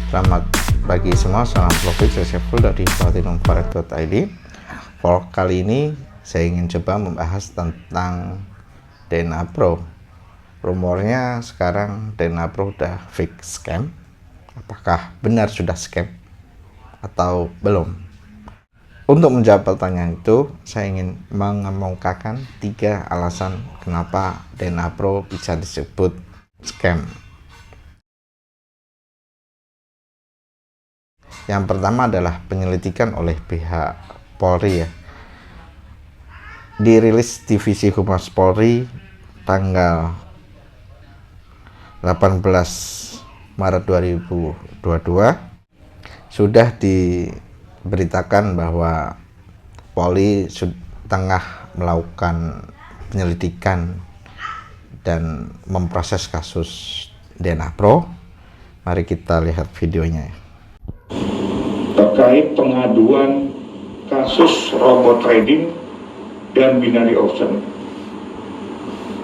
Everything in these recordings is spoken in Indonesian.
Selamat pagi semua, salam profit, saya Syaful dari platinumforex.id. Vlog kali ini saya ingin coba membahas tentang DNA Pro. Rumornya sekarang DNA Pro udah fix scam. Apakah benar sudah scam atau belum? Untuk menjawab pertanyaan itu, saya ingin mengemukakan 3 alasan kenapa DNA Pro bisa disebut scam. Yang pertama adalah penyelidikan oleh pihak Polri ya. Dirilis Divisi Humas Polri tanggal 18 Maret 2022 sudah diberitakan bahwa Polri tengah melakukan penyelidikan dan memproses kasus DNA Pro. Mari kita lihat videonya ya. Terkait pengaduan kasus robot trading dan binary option.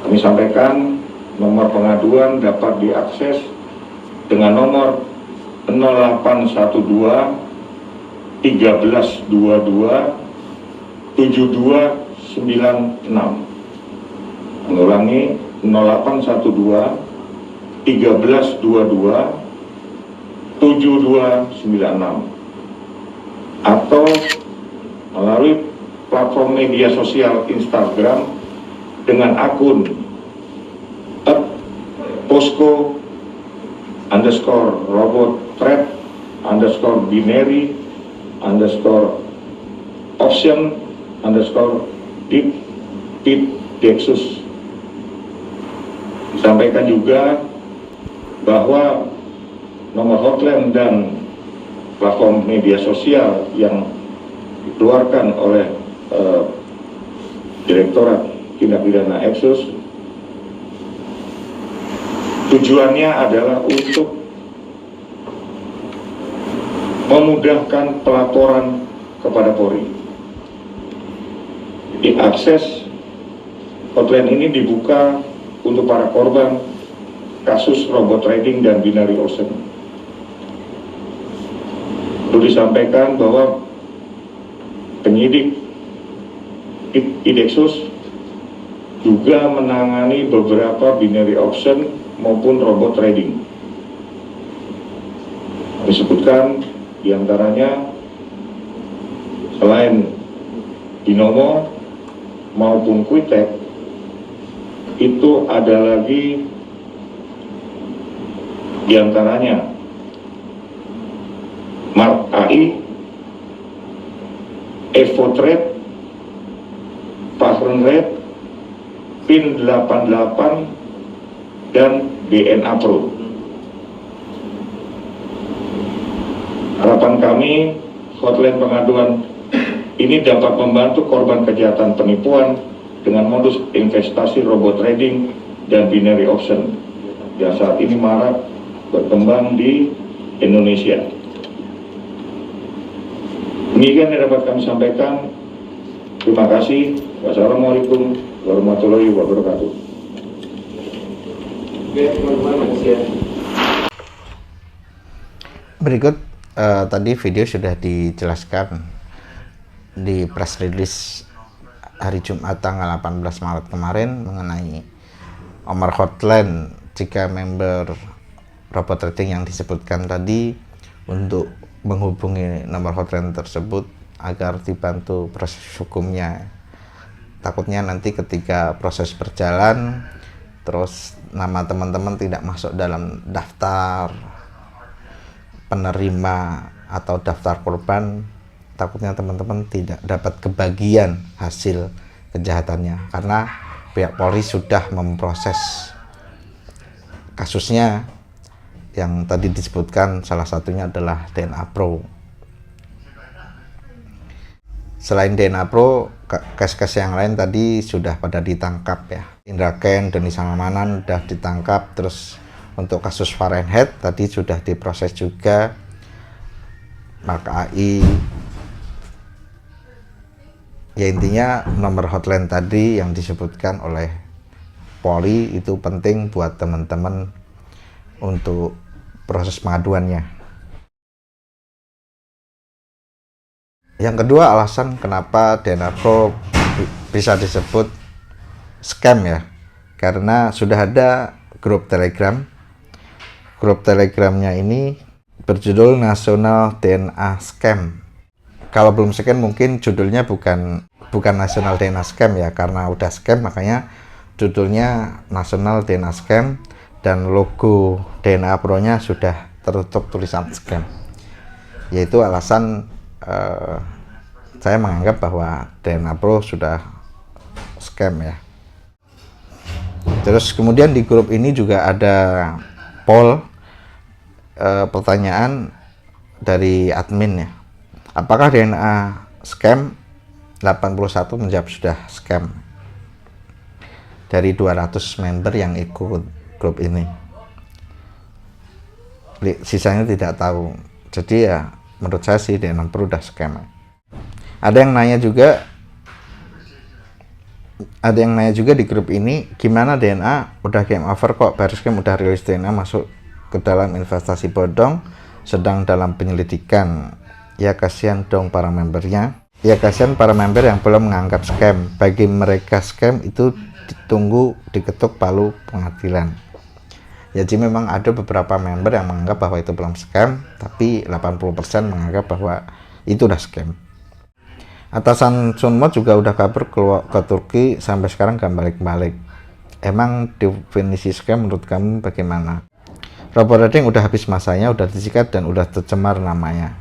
Kami sampaikan nomor pengaduan dapat diakses dengan nomor 0812 1322 7296. Mengulangi 0812 1322 7296 atau melalui platform media sosial Instagram dengan akun @posko_robot_trade_option_deep_dexus. Disampaikan juga bahwa nomor hotline dan platform media sosial yang dikeluarkan oleh Direktorat Tindak Pidana Eksus tujuannya adalah untuk memudahkan pelaporan kepada Polri. Diakses hotline ini dibuka untuk para korban kasus robot trading dan binary option. Perlu disampaikan bahwa penyidik Idexus juga menangani beberapa binary option maupun robot trading. Disebutkan diantaranya selain Binomo maupun Quitek, itu ada lagi diantaranya Mark AI, EvoTrade, Patron Rate, PIN 88, dan DNA Pro. Harapan kami, hotline pengaduan ini dapat membantu korban kejahatan penipuan dengan modus investasi robot trading dan binary option yang saat ini marak berkembang di Indonesia. Demikian yang dapat kami sampaikan. Terima kasih. Wassalamualaikum warahmatullahi wabarakatuh. Berikut tadi video sudah dijelaskan di press release hari Jumat tanggal 18 Maret kemarin mengenai nomor hotline jika member robot trading yang disebutkan tadi untuk menghubungi nomor hotline tersebut agar dibantu proses hukumnya. Takutnya nanti ketika proses berjalan terus nama teman-teman tidak masuk dalam daftar penerima atau daftar korban, takutnya teman-teman tidak dapat kebagian hasil kejahatannya karena pihak Polri sudah memproses kasusnya yang tadi disebutkan, salah satunya adalah DNA Pro. Selain DNA Pro, case-case yang lain tadi sudah pada ditangkap ya. Indra Ken, Doni Salmanan sudah ditangkap. Terus untuk kasus Fahrenheit tadi sudah diproses juga. Mark AI. Ya intinya nomor hotline tadi yang disebutkan oleh Polri itu penting buat teman-teman untuk proses pengaduannya. Yang kedua, alasan kenapa DNA Pro bisa disebut scam ya, karena sudah ada grup Telegram. Grup Telegramnya ini berjudul National DNA Scam. Kalau belum scam mungkin judulnya bukan National DNA Scam ya, karena udah scam makanya judulnya National DNA Scam dan logo DNA Pro-nya sudah tertutup tulisan scam. Yaitu alasan saya menganggap bahwa DNA Pro sudah scam ya. Terus kemudian di grup ini juga ada poll, pertanyaan dari admin ya. Apakah DNA scam? 81 menjawab sudah scam. Dari 200 member yang ikut grup ini. Sisanya tidak tahu. Jadi ya menurut saya sih DNA Pro udah scam. Ada yang nanya juga di grup ini, gimana DNA udah game over kok, Bariscam udah rilis DNA masuk ke dalam investasi bodong, sedang dalam penyelidikan. Ya kasihan dong para membernya. Ya kasihan para member yang belum menganggap scam. Bagi mereka scam itu ditunggu diketuk palu pengadilan. Ya, jadi memang ada beberapa member yang menganggap bahwa itu belum scam, tapi 80% menganggap bahwa itu udah scam. Atasan Sunmod juga udah kabur ke Turki, sampai sekarang gak balik-balik. Emang definisi scam menurut kamu bagaimana? Robot trading udah habis masanya, udah disikat dan udah tercemar namanya.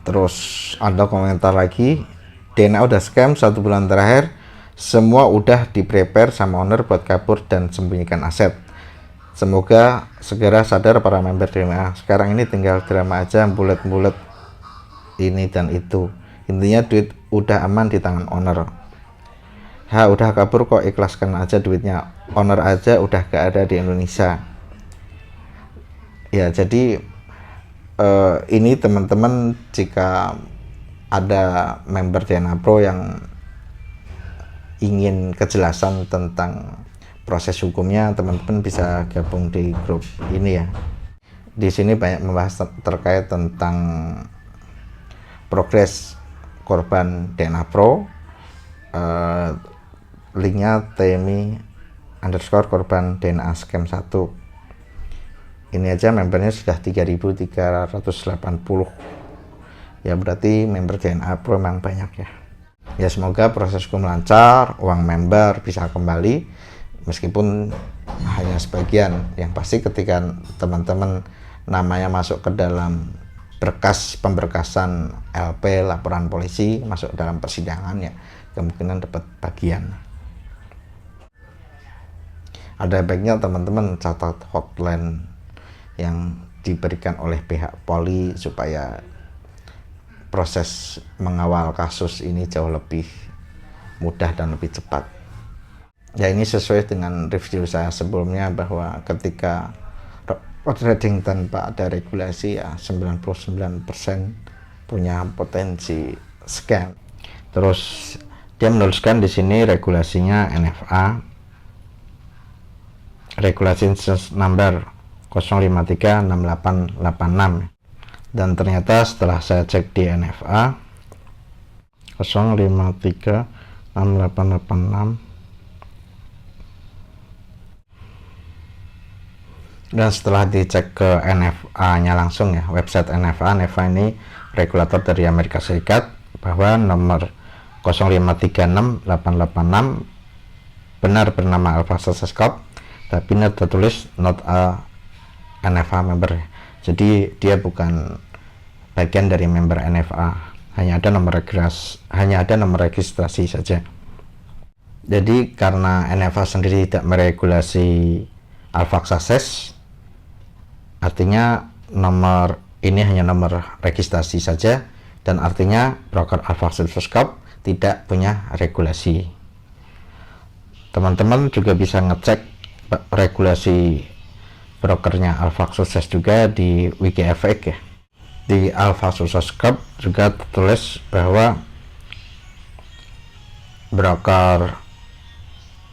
Terus ada komentar lagi, DNA udah scam 1 bulan terakhir, semua udah di prepare sama owner buat kabur dan sembunyikan aset. Semoga segera sadar para member DNA. Sekarang ini tinggal drama aja, bulet-bulet ini dan itu. Intinya duit udah aman di tangan owner. Udah kabur kok, ikhlaskan aja duitnya. Owner aja udah gak ada di Indonesia. Ya, jadi ini teman-teman, jika ada member DNA Pro yang ingin kejelasan tentang proses hukumnya, teman-teman bisa gabung di grup ini ya. Di sini banyak membahas terkait tentang progres korban DNA Pro. Linknya TMI_korban DNA scam 1. Ini aja membernya sudah 3.380. Ya berarti member DNA Pro memang banyak ya. Ya semoga proses hukum lancar, uang member bisa kembali, meskipun hanya sebagian. Yang pasti ketika teman-teman namanya masuk ke dalam berkas pemberkasan LP, laporan polisi, masuk dalam persidangan ya, kemungkinan dapat bagian. Ada baiknya teman-teman catat hotline yang diberikan oleh pihak Polri supaya proses mengawal kasus ini jauh lebih mudah dan lebih cepat. Ya, ini sesuai dengan review saya sebelumnya bahwa ketika trading tanpa ada regulasi ya 99% punya potensi scam. Terus dia menuliskan di sini regulasinya NFA, regulasi number 0536886, dan ternyata setelah saya cek di NFA 0536886 dan setelah dicek ke NFA nya langsung ya, website NFA ini regulator dari Amerika Serikat, bahwa nomor 0536886 benar bernama Alpha Success Corp, tapi ini tertulis not a NFA member. Jadi dia bukan bagian dari member NFA, hanya ada nomor registrasi saja. Jadi karena NFA sendiri tidak meregulasi Alpha Success, artinya nomor ini hanya nomor registrasi saja, dan artinya broker Alpha Success Corp tidak punya regulasi. Teman-teman juga bisa ngecek regulasi brokernya Alpha Success juga di WikiFX ya. Di Alpha Success Corp juga tertulis bahwa broker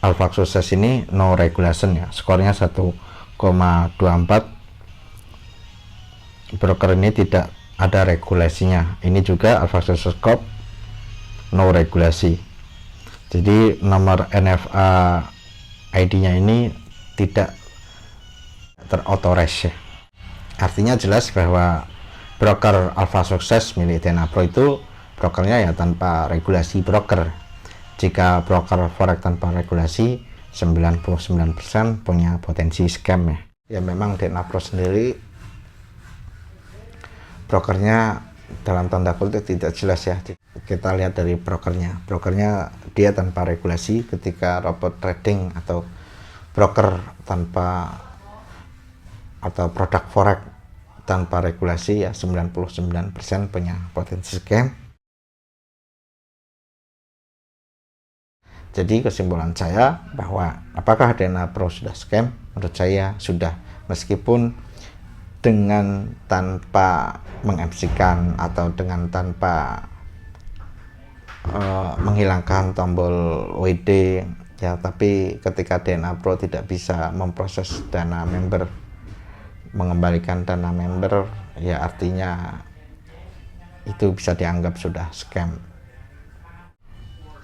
Alpha Success ini no regulation ya, skornya 1,24, broker ini tidak ada regulasinya. Ini juga Alphasource Corp no regulasi. Jadi nomor NFA ID-nya ini tidak terautorized ya. Artinya jelas bahwa broker Alpha Success milik DNA Pro itu brokernya ya tanpa regulasi broker. Jika broker forex tanpa regulasi 99% punya potensi scam ya. Ya memang DNA Pro sendiri brokernya dalam tanda kutip tidak jelas ya. Kita lihat dari brokernya dia tanpa regulasi. Ketika robot trading atau broker tanpa atau produk forex tanpa regulasi ya 99% punya potensi scam. Jadi kesimpulan saya bahwa apakah DNA Pro sudah scam? Menurut saya sudah, meskipun dengan tanpa meng-MC-kan atau dengan tanpa menghilangkan tombol WD ya, tapi ketika DNA Pro tidak bisa memproses dana member, mengembalikan dana member ya, artinya itu bisa dianggap sudah scam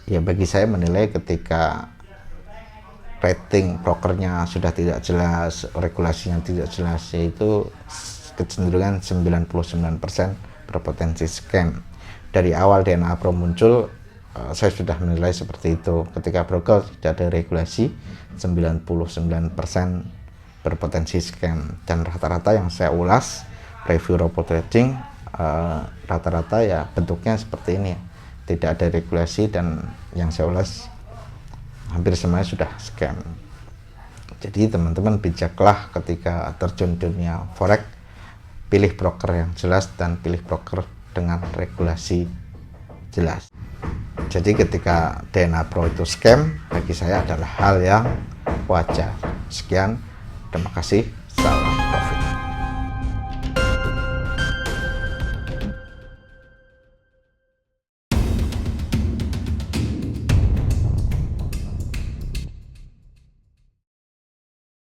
ya. Bagi saya menilai ketika rating brokernya sudah tidak jelas, regulasinya tidak jelas, yaitu kecenderungan 99% berpotensi scam. Dari awal DNA Pro muncul, saya sudah menilai seperti itu. Ketika broker tidak ada regulasi, 99% berpotensi scam. Dan rata-rata yang saya ulas review robot trading, rata-rata ya bentuknya seperti ini, tidak ada regulasi, dan yang saya ulas hampir semuanya sudah scam. Jadi teman-teman bijaklah ketika terjun dunia forex, pilih broker yang jelas dan pilih broker dengan regulasi jelas. Jadi ketika DNA Pro itu scam, bagi saya adalah hal yang wajar. Sekian, terima kasih.